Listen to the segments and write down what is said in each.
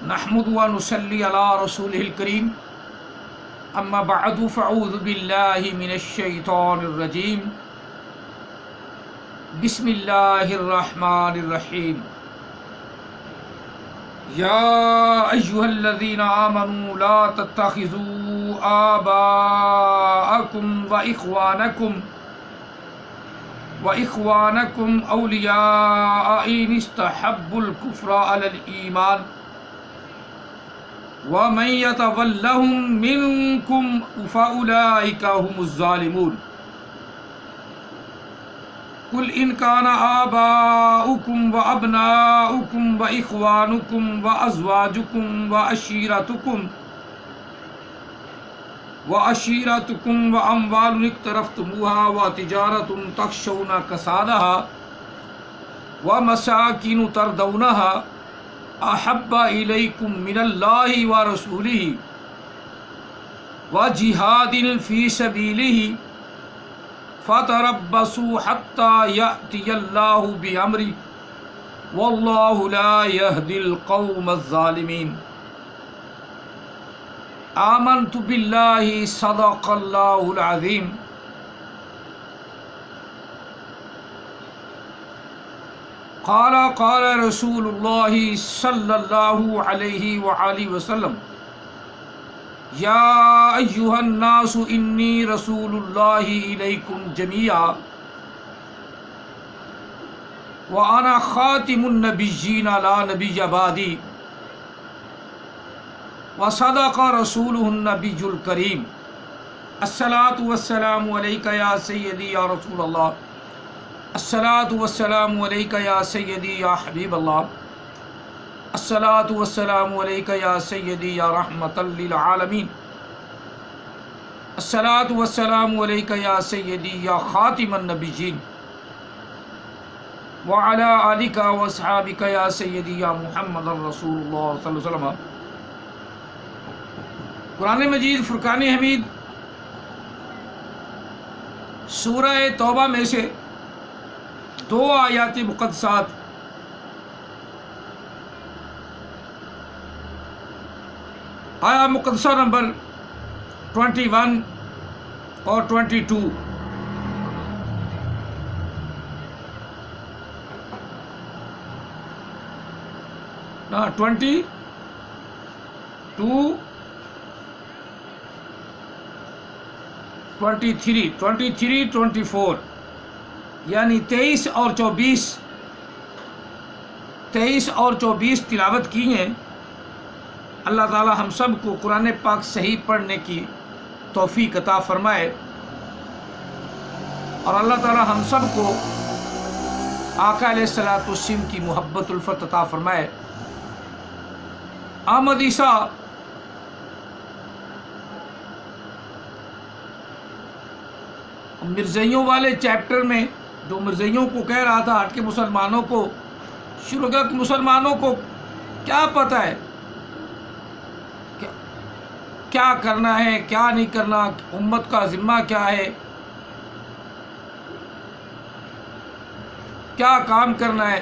نحمد و نصلی علی رسولہ الکریم اما بعد فاعوذ باللہ من الشیطان الرجیم بسم اللہ الرحمن الرحیم یا ایہا الذین آمنوا لا تتخذوا آباءکم وإخوانکم اولیاء ان استحبوا الکفر علی الایمان ومن يتولهم منكم فأولئك هم الظالمون قل إن كان آباؤكم وأبناؤكم وإخوانكم وأزواجكم وعشيرتكم وأموال اقترفتموها وتجارة تخشون كسادها ومساكن ترضونها احب الیکم من اللہ ورسولہ وجہاد فی سبیلہ فتربصوا حتی یأتی اللہ بامرہ واللہ لا یہدی القوم الظالمین آمنت باللہ صدق اللہ العظیم قال رسول اللہ صلی اللہ علیہ وآلہ وسلم یا ایہا الناس انی رسول اللہ الیکم جمیعا وانا خاتم النبیین لا نبی بعدی وصدق رسولہ النبی الکریم الصلاۃ والسلام علیک یا سیدی یا رسول اللہ الصلاۃ والسلام علیک یا سیدی یا حبیب اللہ الصلاۃ والسلام علیک یا سیدی یا رحمۃ للعالمین الصلاۃ والسلام علیک یا سیدی یا خاتم النبیین وعلی آلک واصحابک یا سیدی یا محمد رسول اللہ صلی اللہ علیہ وسلم۔ قرآن مجید فرقان حمید سورہ توبہ میں سے دو آیات مقدسات آیا مقدسہ نمبر 21 اور 22 22 23 24 یعنی 23 اور 24 تلاوت کی ہیں۔ اللہ تعالی ہم سب کو قرآن پاک صحیح پڑھنے کی توفیق عطا فرمائے اور اللہ تعالی ہم سب کو آقا علیہ الصلوۃ والسلام کی محبت الفت عطا فرمائے۔ احمد عیسیٰ مرزائیوں والے چیپٹر میں جو مرزائیوں کو کہہ رہا تھا ہٹ کے مسلمانوں کو شروع کیا کہ مسلمانوں کو کیا پتہ ہے کیا کرنا ہے کیا نہیں کرنا، امت کا ذمہ کیا ہے، کیا کام کرنا ہے۔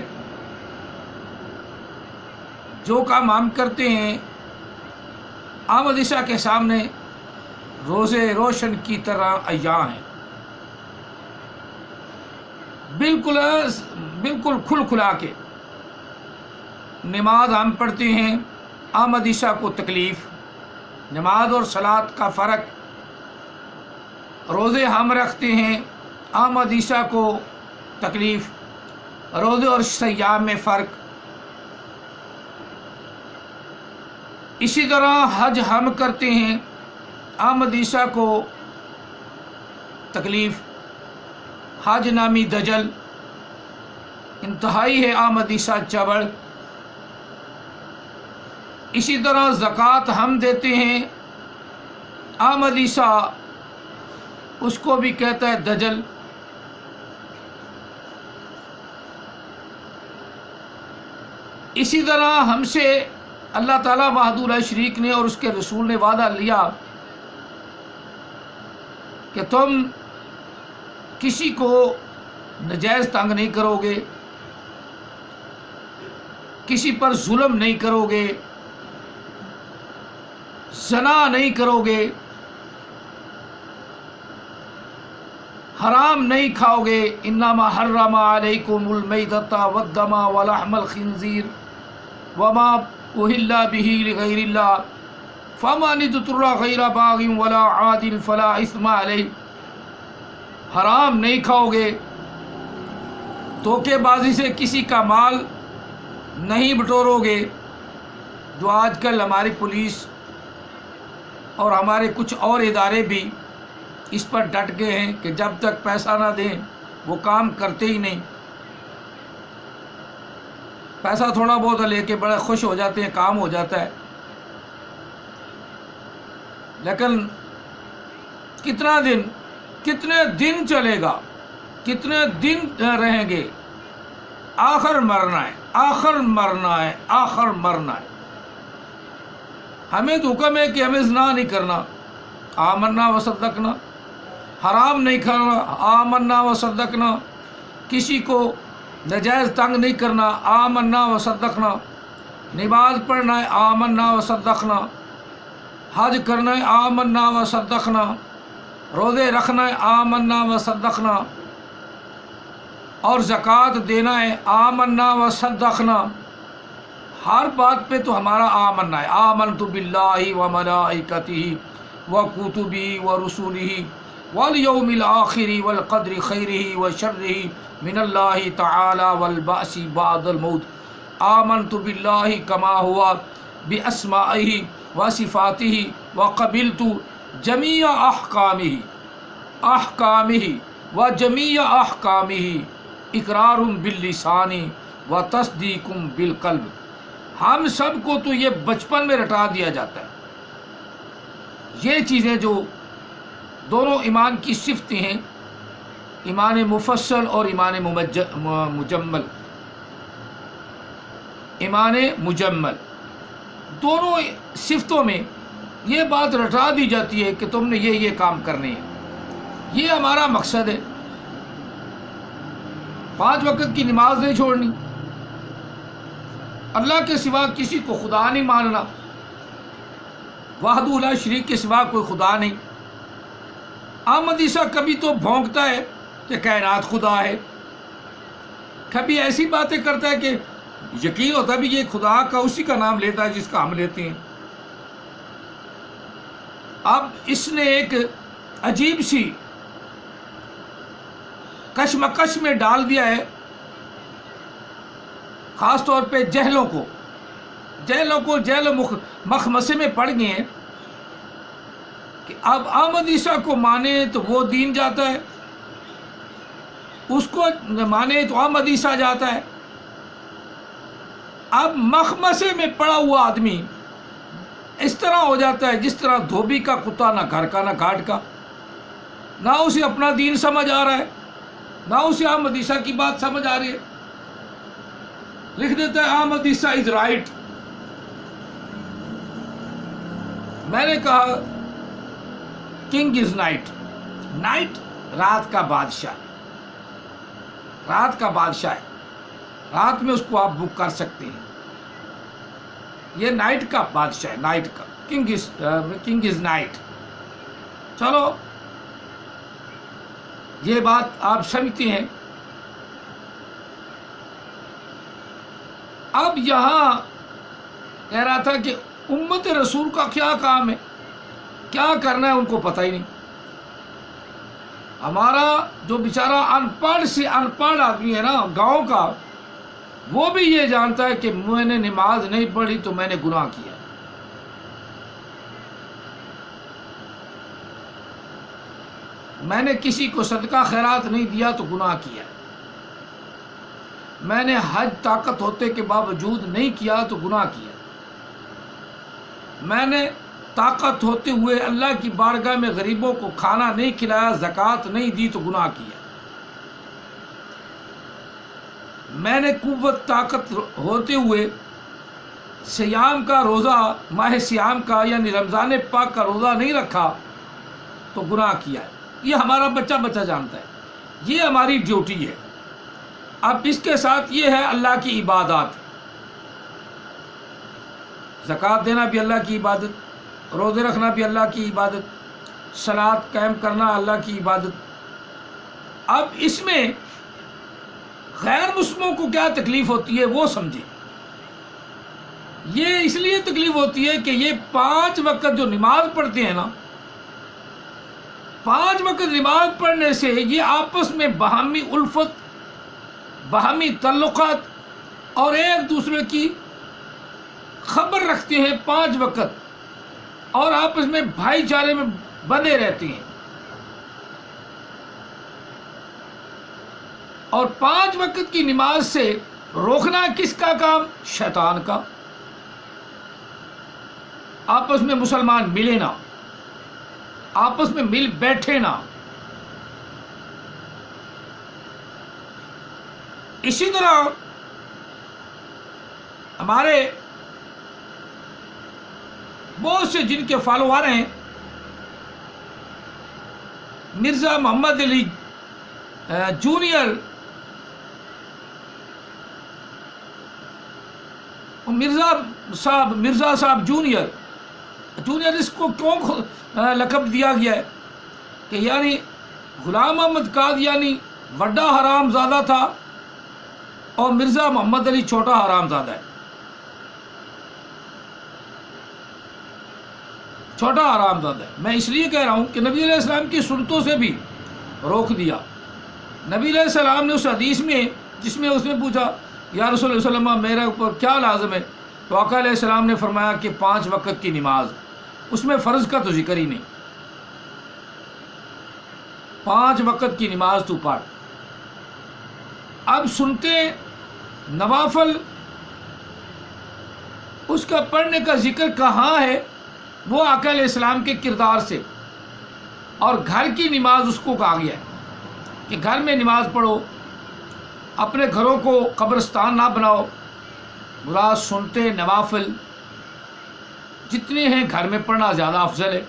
جو کام ہم کرتے ہیں احمد عیسیٰ کے سامنے روزے روشن کی طرح عیاں ہیں، بالکل کھل کھلا کے۔ نماز ہم پڑھتے ہیں، احمد عیسیٰ کو تکلیف، نماز اور صلاۃ کا فرق۔ روزے ہم رکھتے ہیں، احمد عیسیٰ کو تکلیف، روزے اور صیام میں فرق۔ اسی طرح حج ہم کرتے ہیں، احمد عیسیٰ کو تکلیف، حج نامی دجل انتہائی ہے احمد عیسیٰ چبڑ۔ اسی طرح زکوٰۃ ہم دیتے ہیں، احمد عیسیٰ اس کو بھی کہتا ہے دجل۔ اسی طرح ہم سے اللہ تعالیٰ وحدہ لا شریک نے اور اس کے رسول نے وعدہ لیا کہ تم کسی کو نجائز تنگ نہیں کرو گے، کسی پر ظلم نہیں کرو گے، زنا نہیں کرو گے، حرام نہیں کھاؤ گے، انما حرم علیکم المیتۃ والدم ولحم الخنزیر وما اہل به لغیر اللہ فمن اضطر غیر باغ ولا عاد فلا اثم علیہ۔ حرام نہیں کھاؤ گے، دھوکے بازی سے کسی کا مال نہیں بٹورو گے، جو آج کل ہماری پولیس اور ہمارے کچھ اور ادارے بھی اس پر ڈٹ گئے ہیں کہ جب تک پیسہ نہ دیں وہ کام کرتے ہی نہیں۔ پیسہ تھوڑا بہت لے کے بڑے خوش ہو جاتے ہیں، کام ہو جاتا ہے، لیکن کتنے دن چلے گا، کتنے دن رہیں گے، آخر مرنا ہے، آخر مرنا ہے، آخر مرنا ہے۔ ہمیں تو حکم ہے کہ ہمیں زنا نہیں کرنا، آمنا و صدقنا، حرام نہیں کھانا، آمنا و صدقنا، کسی کو نجائز تنگ نہیں کرنا، آمنا و صدقنا، نماز پڑھنا ہے، آمنا و صدقنا، حج کرنا ہے، آمنا و صدقنا، روزے رکھنا ہے، آمنا و صدقنا، اور زکوٰۃ دینا ہے، آمنا و صدقنا۔ ہر بات پہ تو ہمارا آمنا ہے، آمنت باللہ و ملائکتہ و کتبہ و رسولہ والیوم الآخر والقدر خیرہ و شرہ من اللہ تعالی والبعث بعد الموت۔ آمنت باللہ کما ہوا باسمائہ و صفاتہ وقبلت جمیع احکامہ و جمیع احکامہ اقرار باللسان و تصدیق بالقلب۔ ہم سب کو تو یہ بچپن میں رٹا دیا جاتا ہے، یہ چیزیں جو دونوں ایمان کی صفتیں ہیں، ایمان مفصل اور ایمان مجمل، ایمان مجمل، دونوں صفتوں میں یہ بات رٹا دی جاتی ہے کہ تم نے یہ کام کرنے ہیں، یہ ہمارا مقصد ہے۔ 5 وقت کی نماز نہیں چھوڑنی، اللہ کے سوا کسی کو خدا نہیں ماننا، وحدہ لا شریک کے سوا کوئی خدا نہیں۔ احمد عیسیٰ کبھی تو بھونکتا ہے کہ کائنات خدا ہے، کبھی ایسی باتیں کرتا ہے کہ یقین ہوتا بھی یہ خدا کا اسی کا نام لیتا ہے جس کا ہم لیتے ہیں۔ اب اس نے ایک عجیب سی کشمکش میں ڈال دیا ہے، خاص طور پہ جہلوں کو جہل و مخمسے میں پڑ گئے ہیں کہ اب احمد عیسیٰ کو مانے تو وہ دین جاتا ہے، اس کو مانے تو احمد عیسیٰ جاتا ہے۔ اب مخمسے میں پڑا ہوا آدمی اس طرح ہو جاتا ہے جس طرح دھوبی کا کتا، نہ گھر کا نہ گھاٹ کا، نہ اسے اپنا دین سمجھ آ رہا ہے، نہ اسے احمد عیسیٰ کی بات سمجھ آ رہی ہے، لکھ دیتا ہے احمد عیسیٰ از رائٹ۔ میں نے کہا کنگ از نائٹ، نائٹ رات کا بادشاہ، رات کا بادشاہ ہے، رات میں اس کو آپ بک کر سکتے ہیں، یہ نائٹ کا بادشاہ ہے، نائٹ کا کنگ از نائٹ۔ چلو یہ بات آپ سمجھتے ہیں۔ اب یہاں کہہ رہا تھا کہ امت رسول کا کیا کام ہے، کیا کرنا ہے ان کو پتہ ہی نہیں۔ ہمارا جو بیچارہ ان پڑھ سے ان پڑھ آدمی ہے نا گاؤں کا، وہ بھی یہ جانتا ہے کہ میں نے نماز نہیں پڑھی تو میں نے گناہ کیا، میں نے کسی کو صدقہ خیرات نہیں دیا تو گناہ کیا، میں نے حج طاقت ہوتے کے باوجود نہیں کیا تو گناہ کیا، میں نے طاقت ہوتے ہوئے اللہ کی بارگاہ میں غریبوں کو کھانا نہیں کھلایا، زکوٰۃ نہیں دی تو گناہ کیا، میں نے قوت طاقت ہوتے ہوئے سیام کا روزہ، ماہ سیام کا یعنی رمضان پاک کا روزہ نہیں رکھا تو گناہ کیا ہے۔ یہ ہمارا بچہ جانتا ہے، یہ ہماری ڈیوٹی ہے۔ اب اس کے ساتھ یہ ہے اللہ کی عبادات، زکوٰۃ دینا بھی اللہ کی عبادت، روزے رکھنا بھی اللہ کی عبادت، صلاۃ قائم کرنا اللہ کی عبادت۔ اب اس میں غیر مسلموں کو کیا تکلیف ہوتی ہے وہ سمجھیں۔ یہ اس لیے تکلیف ہوتی ہے کہ یہ 5 وقت جو نماز پڑھتے ہیں نا، 5 وقت نماز پڑھنے سے یہ آپس میں باہمی الفت، باہمی تعلقات اور ایک دوسرے کی خبر رکھتے ہیں 5 وقت، اور آپس میں بھائی چارے میں بندے رہتے ہیں۔ اور 5 وقت کی نماز سے روکنا کس کا کام؟ شیطان کا۔ آپس میں مسلمان ملے نہ، آپس میں مل بیٹھے نہ۔ اسی طرح ہمارے بہت سے جن کے فالوور ہیں، مرزا محمد علی جونیئر، مرزا صاحب جونیئر اس کو کیوں لقب دیا گیا ہے کہ یعنی غلام محمد قادیانی بڑا حرام زادہ تھا اور مرزا محمد علی چھوٹا حرام زادہ ہے۔ چھوٹا حرام زادہ ہے۔ میں اس لیے کہہ رہا ہوں کہ نبی علیہ السلام کی سنتوں سے بھی روک دیا۔ نبی علیہ السلام نے اس حدیث میں جس میں اس نے پوچھا یا رسول اللہ صلی اللہ علیہ وسلم میرے اوپر کیا لازم ہے، تو آقا علیہ السلام نے فرمایا کہ 5 وقت کی نماز، اس میں فرض کا تو ذکر ہی نہیں۔ 5 وقت کی نماز تو پڑھ۔ اب سنتے نوافل، اس کا پڑھنے کا ذکر کہاں ہے؟ وہ آقا علیہ السلام کے کردار سے، اور گھر کی نماز اس کو کہا گیا ہے کہ گھر میں نماز پڑھو، اپنے گھروں کو قبرستان نہ بناؤ۔ مراد سنتے نوافل جتنے ہیں گھر میں پڑھنا زیادہ افضل ہے۔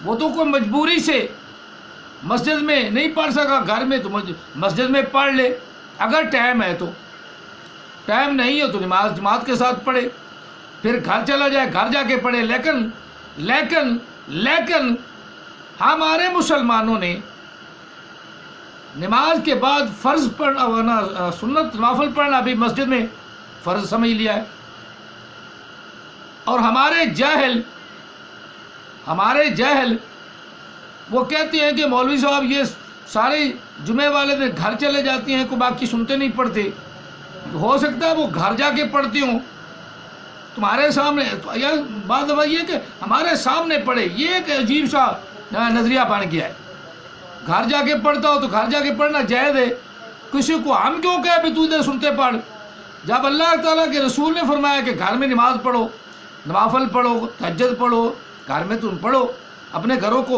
وہ تو کوئی مجبوری سے مسجد میں نہیں پڑھ سکا، گھر میں تو مسجد میں پڑھ لے، اگر ٹائم ہے تو۔ ٹائم نہیں ہے تو نماز جماعت کے ساتھ پڑھے، پھر گھر چلا جائے، گھر جا کے پڑھے۔ لیکن ہمارے مسلمانوں نے نماز کے بعد فرض پڑھنا، سنت نوافل پڑھنا بھی مسجد میں فرض سمجھ لیا ہے۔ اور ہمارے جاہل وہ کہتے ہیں کہ مولوی صاحب یہ سارے جمعے والے دن گھر چلے جاتے ہیں، کو باقی سنتے نہیں پڑھتے۔ ہو سکتا ہے وہ گھر جا کے پڑھتی ہوں تمہارے سامنے، بات دفعہ یہ کہ ہمارے سامنے پڑھے، یہ ایک عجیب سا نظریہ بن گیا ہے۔ گھر جا کے پڑھتا ہو تو گھر جا کے پڑھنا جائز ہے، کسی کو ہم کیوں کہے بھی تو ادھر سنتے پڑھ؟ جب اللہ تعالیٰ کے رسول نے فرمایا کہ گھر میں نماز پڑھو، نوافل پڑھو، تہجد پڑھو، گھر میں تم پڑھو، اپنے گھروں کو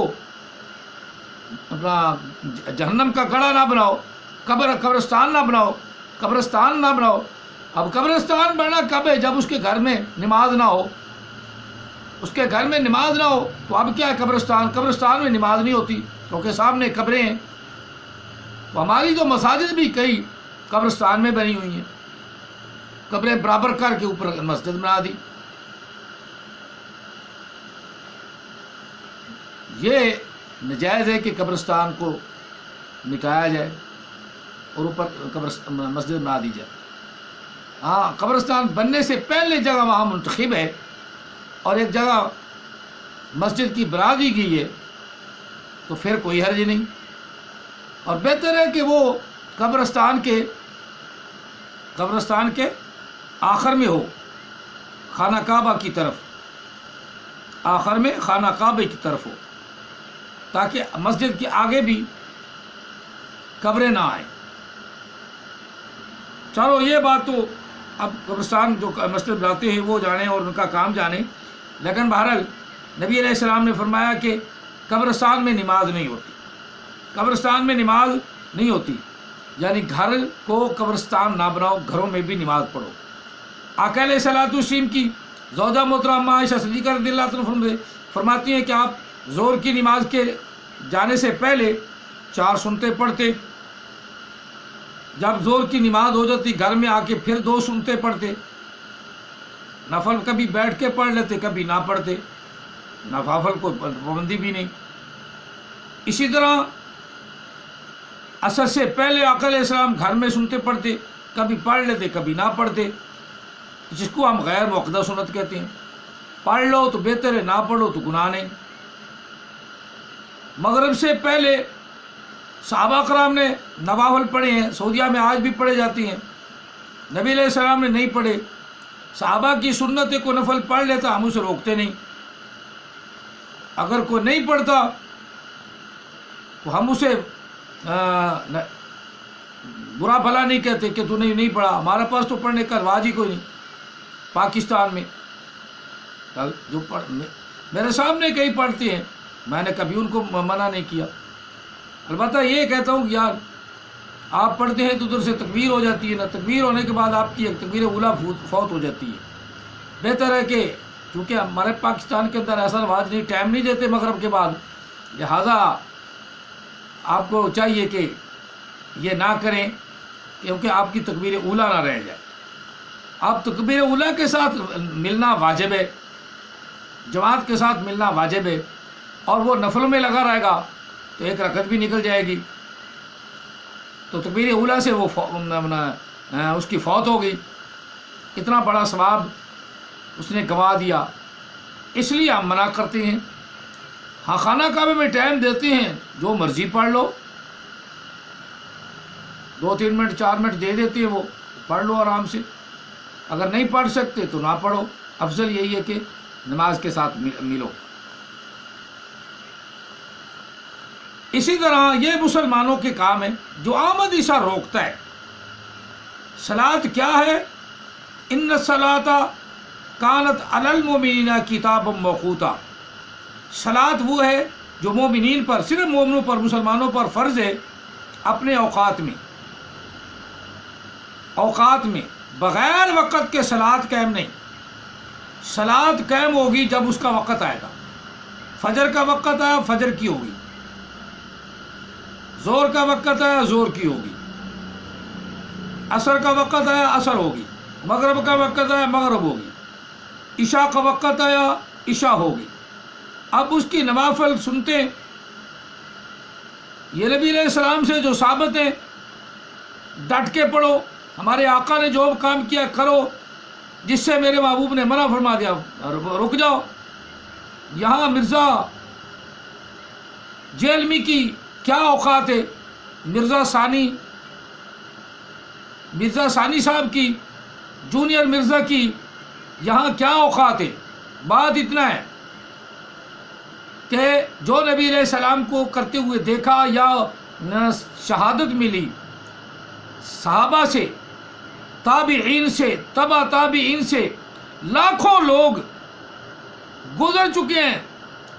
اپنا جہنم کا گڑھا نہ بناؤ، قبرستان نہ بناؤ۔ اب قبرستان بننا کب ہے؟ جب اس کے گھر میں نماز نہ ہو، تو اب کیا ہے؟ قبرستان میں نماز نہیں ہوتی کیونکہ سامنے قبریں ہیں۔ تو ہماری تو مساجد بھی کئی قبرستان میں بنی ہوئی ہیں، قبریں برابر کر کے اوپر مسجد بنا دی۔ یہ نجائز ہے کہ قبرستان کو مٹایا جائے اور اوپر مسجد بنا دی جائے۔ ہاں، قبرستان بننے سے پہلے جگہ وہاں منتخب ہے اور ایک جگہ مسجد کی بنا دی گئی ہے تو پھر کوئی حرج نہیں، اور بہتر ہے کہ وہ قبرستان کے آخر میں ہو، خانہ کعبہ کی طرف، آخر میں خانہ کعبہ کی طرف ہو، تاکہ مسجد کے آگے بھی قبریں نہ آئیں۔ چلو یہ بات تو اب قبرستان جو مسجد بناتے ہیں وہ جانیں اور ان کا کام جانیں، لیکن بہرحال نبی علیہ السلام نے فرمایا کہ قبرستان میں نماز نہیں ہوتی، یعنی گھر کو قبرستان نہ بناؤ، گھروں میں بھی نماز پڑھو۔ آقا علیہ الصلوۃ والسلام کی زوجہ محترمہ عائشہ صدیقہ رضی اللہ عنہ فرماتی ہیں کہ آپ ظہر کی نماز کے جانے سے پہلے 4 سنتے پڑھتے، جب ظہر کی نماز ہو جاتی گھر میں آ کے پھر 2 سنتے پڑھتے، نفل کبھی بیٹھ کے پڑھ لیتے کبھی نہ پڑھتے۔ نوافل کو پابندی بھی نہیں۔ اسی طرح عصر سے پہلے آقا علیہ السلام گھر میں سنتے پڑھتے، کبھی پڑھ لیتے کبھی نہ پڑھتے، جس کو ہم غیر مؤکدہ سنت کہتے ہیں۔ پڑھ لو تو بہتر ہے، نہ پڑھو تو گناہ نہیں۔ مغرب سے پہلے صحابہ کرام نے نوافل پڑھے ہیں، سعودیہ میں آج بھی پڑھے جاتی ہیں، نبی علیہ السلام نے نہیں پڑھے۔ صحابہ کی سنت کو نفل پڑھ لیتا، ہم اسے روکتے نہیں۔ اگر کوئی نہیں پڑھتا تو ہم اسے برا بھلا نہیں کہتے کہ تو نہیں پڑھا، ہمارے پاس تو پڑھنے کا رواج ہی کوئی نہیں پاکستان میں۔ جو میرے سامنے کئی پڑھتے ہیں، میں نے کبھی ان کو منع نہیں کیا۔ البتہ یہ کہتا ہوں کہ یار آپ پڑھتے ہیں تو ادھر سے تکبیر ہو جاتی ہے نا، تکبیر ہونے کے بعد آپ کی ایک تکبیر اولیٰ فوت ہو جاتی ہے۔ بہتر ہے کہ چونکہ ہمارے پاکستان کے اندر ایسا رواج نہیں، ٹائم نہیں دیتے مغرب کے بعد، لہٰذا آپ کو چاہیے کہ یہ نہ کریں، کیونکہ آپ کی تکبیر اولیٰ نہ رہ جائے۔ آپ تکبیر اولیٰ کے ساتھ ملنا واجب ہے، جماعت کے ساتھ ملنا واجب ہے، اور وہ نفل میں لگا رہے گا تو ایک رکعت بھی نکل جائے گی، تو تکبیر اولیٰ سے وہ اس کی فوت ہو گئی، اتنا بڑا ثواب اس نے گنوا دیا۔ اس لیے ہم منع کرتے ہیں۔ ہاں خانہ کعبے میں ٹائم دیتے ہیں، جو مرضی پڑھ لو، 2-3 منٹ 4 منٹ دے دیتے ہیں، وہ پڑھ لو آرام سے۔ اگر نہیں پڑھ سکتے تو نہ پڑھو، افضل یہی ہے کہ نماز کے ساتھ ملو۔ اسی طرح یہ مسلمانوں کے کام ہے جو آمد عیسیٰ روکتا ہے۔ صلاۃ کیا ہے؟ ان الصلاۃ کانت علی المؤمنین کتابا موقوتا۔ صلاۃ وہ ہے جو مومنین پر، صرف مومنوں پر، مسلمانوں پر فرض ہے اپنے اوقات میں بغیر وقت کے صلاۃ قائم نہیں۔ صلاۃ قائم ہوگی جب اس کا وقت آئے گا۔ فجر کا وقت آیا، فجر کی ہوگی۔ زور کا وقت آیا، زور کی ہوگی۔ عصر کا وقت آیا، عصر ہوگی۔ مغرب کا وقت آیا، مغرب ہوگی۔ عشاء کا وقت آیا، عشاء ہوگی۔ اب اس کی نوافل سنتے، یہ نبی علیہ السلام سے جو ثابت ہیں، ڈٹ کے پڑھو۔ ہمارے آقا نے جو کام کیا کرو، جس سے میرے محبوب نے منع فرما دیا رک جاؤ۔ یہاں مرزا جیلمی کی کیا اوقات ہے؟ مرزا ثانی صاحب کی، جونیئر مرزا کی یہاں کیا اوقات ہے؟ بات اتنا ہے کہ جو نبی علیہ السلام کو کرتے ہوئے دیکھا یا شہادت ملی، صحابہ سے، تابعین سے، تبع تابعین سے لاکھوں لوگ گزر چکے ہیں،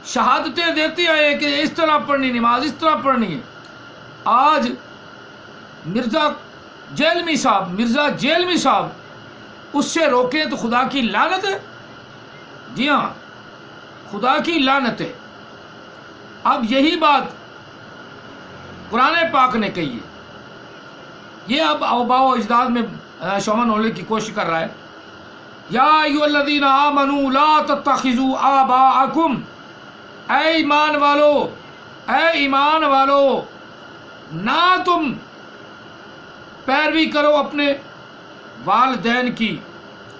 شہادتیں دیتے آئے کہ اس طرح پڑھنی نماز، اس طرح پڑھنی ہے۔ آج مرزا جیلمی صاحب اس سے روکیں تو خدا کی لعنت ہے۔ جی ہاں، خدا کی لعنت ہے۔ اب یہی بات قرآن پاک نے کہی ہے۔ یہ اب آباء و اجداد میں شامل ہونے کی کوشش کر رہا ہے۔ یا ایھا الذین آمنوا لا تتخذوا آباءکم، اے ایمان والو نہ تم پیروی کرو اپنے والدین کی،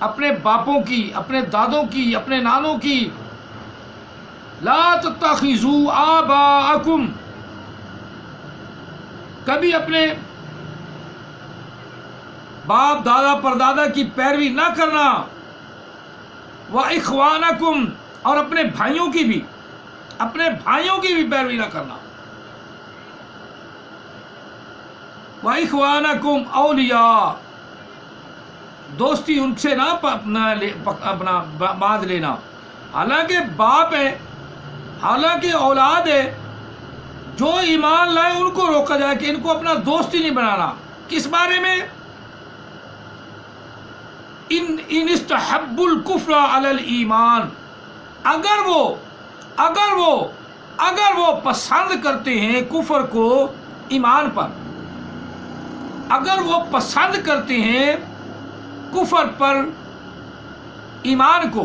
اپنے باپوں کی، اپنے دادوں کی، اپنے نانوں کی۔ لا تتخذوا آباءکم، کبھی اپنے باپ دادا پردادا کی پیروی نہ کرنا۔ وَإِخْوَانَكُمْ، اور اپنے بھائیوں کی بھی پیروی نہ کرنا۔ وَإِخْوَانَكُمْ أَوْلِيَاءَ، دوستی ان سے نہ اپنا باندھ لینا۔ حالانکہ باپ ہے، حالانکہ اولاد ہے، جو ایمان لائے ان کو روکا جائے کہ ان کو اپنا دوست ہی نہیں بنانا۔ کس بارے میں؟ ان استحب الکفر علی الایمان، اگر وہ پسند کرتے ہیں کفر کو ایمان پر، اگر وہ پسند کرتے ہیں کفر پر ایمان کو،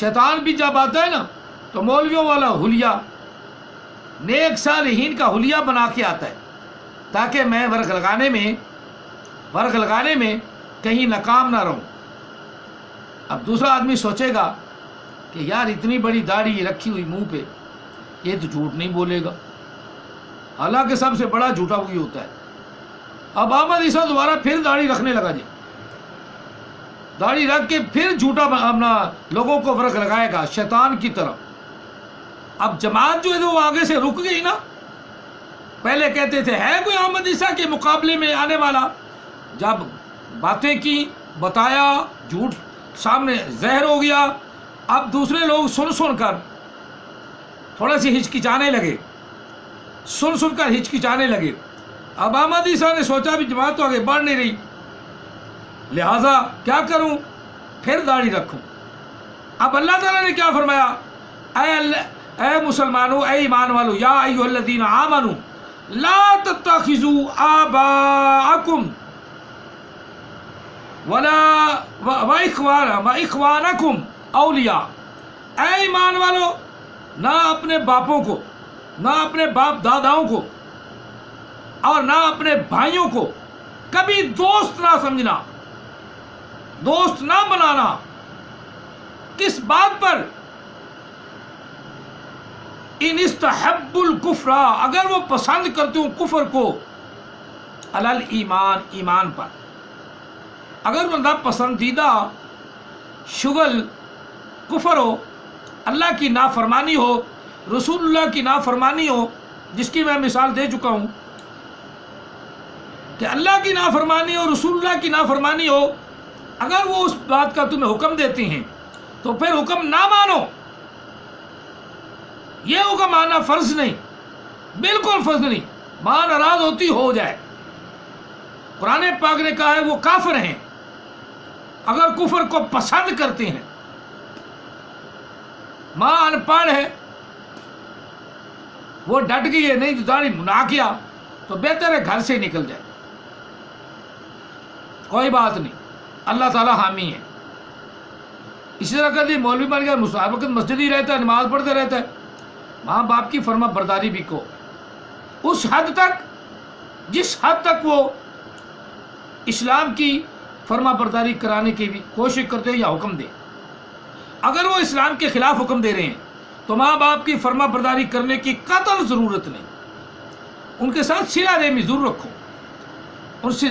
شیطان بھی جب آتا ہے نا تو مولویوں والا حلیہ، نیک صالحین کا حلیہ بنا کے آتا ہے تاکہ میں ورق لگانے میں کہیں ناکام نہ رہوں۔ اب دوسرا آدمی سوچے گا کہ یار اتنی بڑی داڑھی رکھی ہوئی منہ پہ، یہ تو جھوٹ نہیں بولے گا، حالانکہ سب سے بڑا جھوٹا وہی ہوتا ہے۔ اب احمد عیسیٰ دوبارہ پھر داڑھی رکھنے لگا جی، داڑھی رکھ کے پھر جھوٹا اپنا لوگوں کو فرق لگائے گا شیطان کی طرف۔ اب جماعت جو ہے وہ آگے سے رک گئی نا، پہلے کہتے تھے ہے کوئی احمد عیسیٰ کے مقابلے میں آنے والا، جب باتیں کی بتایا جھوٹ سامنے ظاہر ہو گیا، اب دوسرے لوگ سن کر تھوڑا سی ہچکچانے لگے، سن کر ہچکچانے لگے۔ اب احمد عیسیٰ نے سوچا بھی جماعت تو آگے بڑھ نہیں رہی، لہٰذا کیا کروں، پھر داڑھی رکھوں۔ اب اللہ تعالیٰ نے کیا فرمایا، اے مسلمانوں، اے ایمان والو، یا ایھا الذین آمنوا لا تتخذوا آباءکم واخوانکم اولیاء، اے ایمان والو، نہ اپنے باپوں کو، نہ اپنے باپ داداؤں کو اور نہ اپنے بھائیوں کو کبھی دوست نہ سمجھنا، دوست نہ بنانا۔ کس بات پر؟ ان استحب الکفر، اگر وہ پسند کرتے ہوں کفر کو، علی الایمان، ایمان پر۔ اگر بندہ پسندیدہ شغل کفر ہو، اللہ کی نافرمانی ہو، رسول اللہ کی نافرمانی ہو، جس کی میں مثال دے چکا ہوں کہ اللہ کی نافرمانی ہو، رسول اللہ کی نافرمانی ہو، اگر وہ اس بات کا تمہیں حکم دیتے ہیں تو پھر حکم نہ مانو۔ یہ حکم ماننا فرض نہیں، بالکل فرض نہیں، ماں ناراض ہوتی ہو جائے۔ قرآن پاک نے کہا ہے وہ کافر ہیں اگر کفر کو پسند کرتے ہیں۔ ماں ان پڑھ ہے، وہ ڈٹ گئی ہے، نہیں داڑھی نہ کیا تو بہتر ہے گھر سے نکل جائے، کوئی بات نہیں، اللہ تعالیٰ حامی ہے۔ اسی طرح کہتے ہیں مولوی بن گیا، ہر وقت مسجد ہی رہتا ہے، نماز پڑھتے رہتا ہے، ماں باپ کی فرما برداری بھی کو اس حد تک جس حد تک وہ اسلام کی فرما برداری کرانے کی بھی کوشش کرتے ہیں یا حکم دے۔ اگر وہ اسلام کے خلاف حکم دے رہے ہیں تو ماں باپ کی فرما برداری کرنے کی قطعاً ضرورت نہیں، ان کے ساتھ صلہ رحمی ضرور رکھو، ان سے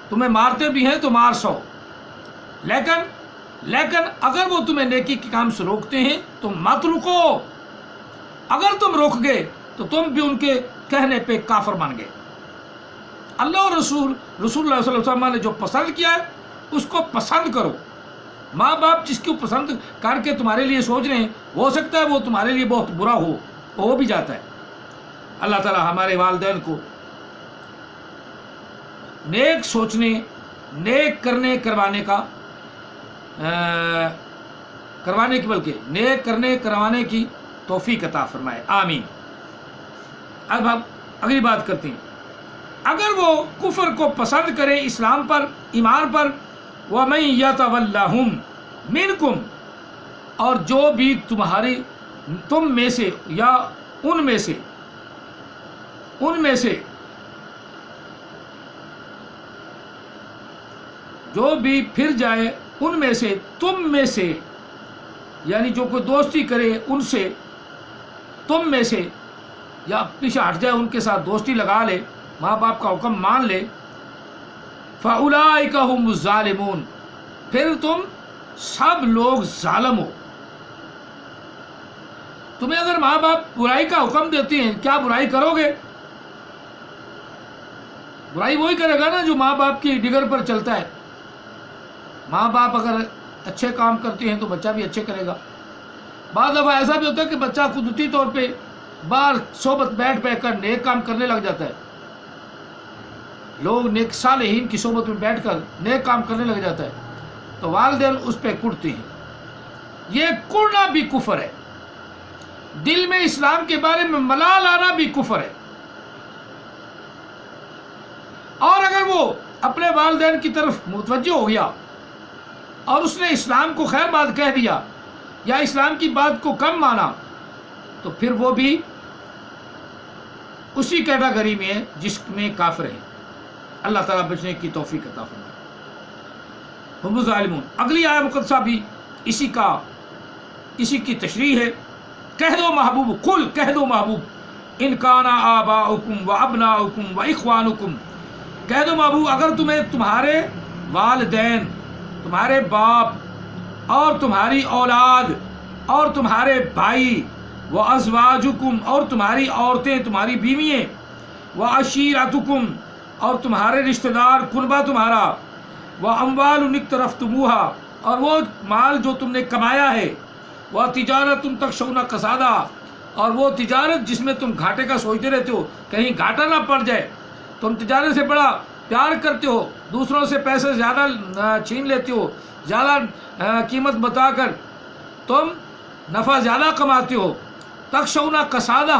تمہیں مارتے بھی ہیں تو مار سو، لیکن اگر وہ تمہیں نیکی کے کام سے روکتے ہیں تو مت رکو۔ اگر تم روک گئے تو تم بھی ان کے کہنے پہ کافر بن گئے۔ اللہ اور رسول اللہ صلی اللہ علیہ وسلم نے جو پسند کیا ہے اس کو پسند کرو۔ ماں باپ جس کو پسند کر کے تمہارے لیے سوچ رہے ہیں، ہو سکتا ہے وہ تمہارے لیے بہت برا ہو بھی جاتا ہے۔ اللہ تعالی ہمارے والدین کو نیک سوچنے، نیک کروانے کی توفیق عطا فرمائے، آمین۔ اب ہم اگلی بات کرتے ہیں، اگر وہ کفر کو پسند کرے اسلام پر، ایمان پر، وَمَن يَتَوَلَّهُمْ مِنْكُمْ، اور جو بھی تم میں سے یا ان میں سے جو بھی پھر جائے ان میں سے، تم میں سے، یعنی جو کوئی دوستی کرے ان سے، تم میں سے، یا پیچھے ہٹ جائے، ان کے ساتھ دوستی لگا لے، ماں باپ کا حکم مان لے، فَأُولَئِكَ هُمُ الظَّالِمُونَ، پھر تم سب لوگ ظالم ہو۔ تمہیں اگر ماں باپ برائی کا حکم دیتے ہیں، کیا برائی کرو گے؟ برائی وہی کرے گا نا جو ماں باپ کی ڈگر پر چلتا ہے۔ ماں باپ اگر اچھے کام کرتے ہیں تو بچہ بھی اچھے کرے گا۔ بعض دفعہ ایسا بھی ہوتا ہے کہ بچہ قدرتی طور پہ باہر صحبت بیٹھ کر نیک کام کرنے لگ جاتا ہے، لوگ نیک صالحین کی صحبت میں بیٹھ کر نیک کام کرنے لگ جاتا ہے تو والدین اس پہ کڑتے ہیں۔ یہ کڑنا بھی کفر ہے، دل میں اسلام کے بارے میں ملال آنا بھی کفر ہے۔ اور اگر وہ اپنے والدین کی طرف متوجہ ہو گیا اور اس نے اسلام کو خیر بات کہہ دیا یا اسلام کی بات کو کم مانا تو پھر وہ بھی اسی کیٹیگری میں ہے جس میں کافر ہے. اللہ تعالیٰ بچنے کی توفیق عطا فرمائے. ہم ظالمون. اگلی آیت مقدسہ بھی اسی کی تشریح ہے. کہہ دو محبوب، قل کہہ دو محبوب، ان کان آباؤکم و ابناؤکم و اخوانکم، کہہ دو محبوب اگر تمہیں تمہارے والدین، تمہارے باپ اور تمہاری اولاد اور تمہارے بھائی، و ازواجکم اور تمہاری عورتیں، تمہاری بیوییں، و عشیرتکم اور تمہارے رشتہ دار، قربہ تمہارا، و اموال اقترفتموہا اور وہ مال جو تم نے کمایا ہے، وہ تجارت تم تخشون کسادہ اور وہ تجارت جس میں تم گھاٹے کا سوچتے رہتے ہو کہیں گھاٹا نہ پڑ جائے. تم تجارت سے بڑا پیار کرتے ہو، دوسروں سے پیسے زیادہ چھین لیتے ہو، زیادہ قیمت بتا کر تم نفع زیادہ کماتے ہو. تخشون کسادہ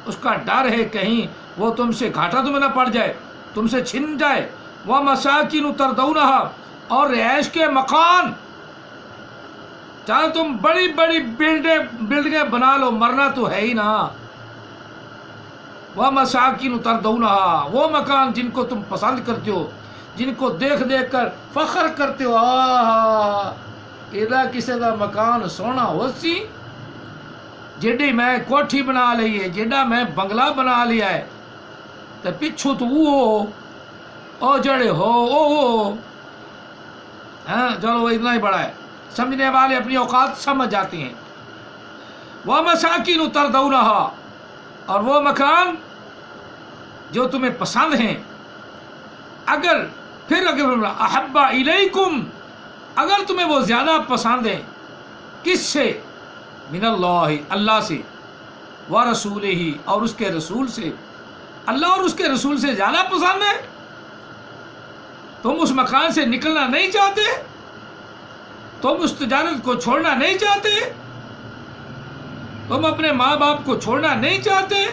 اس کا ڈر ہے کہیں وہ تم سے گھاٹا تمہیں نہ پڑ جائے، تم سے چھن جائے. وہ مساکین تردونہا اور رہائش کے مکان، چاہے تم بڑی بڑی بلڈنگیں بنا لو، مرنا تو ہے ہی نا. وہ مساکین تردونہا وہ مکان جن کو تم پسند کرتے ہو، جن کو دیکھ دیکھ کر فخر کرتے ہو، ایڈا کسی دا مکان سونا ہو سی، جیڈی میں کوٹھی بنا لی ہے، جیڈا میں بنگلہ بنا لیا ہے، تو پچھو تو وہ او جڑے ہو او ہاں چلو وہ اتنا ہی بڑا ہے. سمجھنے والے اپنی اوقات سمجھ جاتی ہیں. وہ مساکین تردونہا اور وہ مکان جو تمہیں پسند ہیں. اگر احب الیکم اگر تمہیں وہ زیادہ پسند ہیں، کس سے؟ من اللہ اللہ سے، ورسولہ اور اس کے رسول سے. اللہ اور اس کے رسول سے زیادہ پسند ہے، تم اس مکان سے نکلنا نہیں چاہتے، تم اس تجارت کو چھوڑنا نہیں چاہتے، تم اپنے ماں باپ کو چھوڑنا نہیں چاہتے،